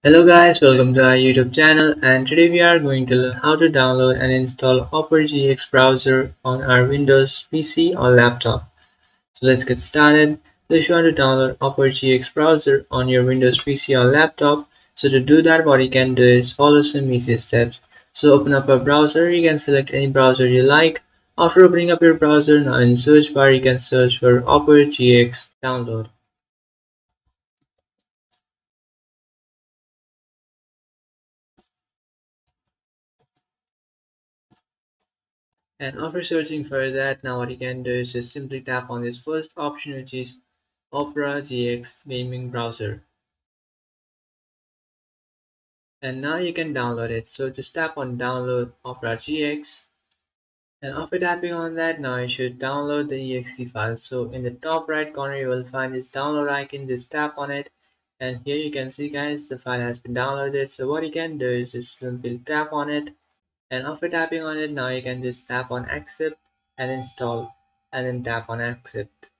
Hello guys, welcome to our YouTube channel, and today we are going to learn how to download and install Opera GX browser on our Windows PC or laptop. So let's get started. So if you want to download Opera GX browser on your Windows PC or laptop, so to do that what you can do is follow some easy steps. So open up a browser, you can select any browser you like. After opening up your browser, now in search bar you can search for Opera GX download. And after searching for that, now what you can do is just simply tap on this first option, which is Opera GX Gaming Browser. And now you can download it. So just tap on download Opera GX. And after tapping on that, now you should download the exe file. So in the top right corner, you will find this download icon. Just tap on it. And here you can see guys, the file has been downloaded. So what you can do is just simply tap on it. And after tapping on it, now you can just tap on accept and install. And then tap on accept.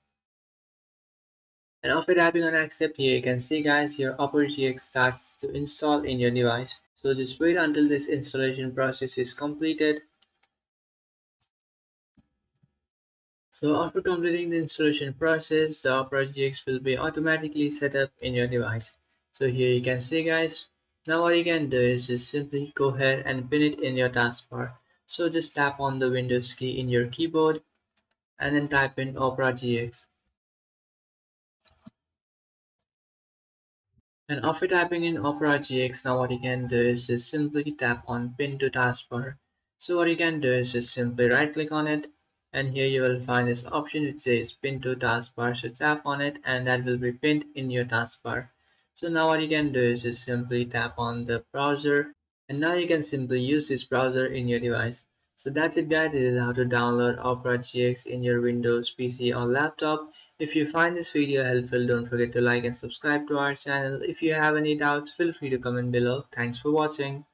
And after tapping on accept here, you can see guys your Opera GX starts to install in your device. So just wait until this installation process is completed. So after completing the installation process, the Opera GX will be automatically set up in your device. So here you can see guys, now what you can do is just simply go ahead and pin it in your taskbar. So just tap on the Windows key in your keyboard and then type in Opera GX. And after tapping in Opera GX, now what you can do is just simply tap on Pin to Taskbar. So what you can do is just simply right click on it, and here you will find this option which says Pin to Taskbar. So tap on it and that will be pinned in your taskbar. So now what you can do is just simply tap on the browser, and now you can simply use this browser in your device. So that's it guys, it is how to download Opera GX in your Windows PC or laptop. If you find this video helpful, don't forget to like and subscribe to our channel. If you have any doubts, feel free to comment below. Thanks for watching.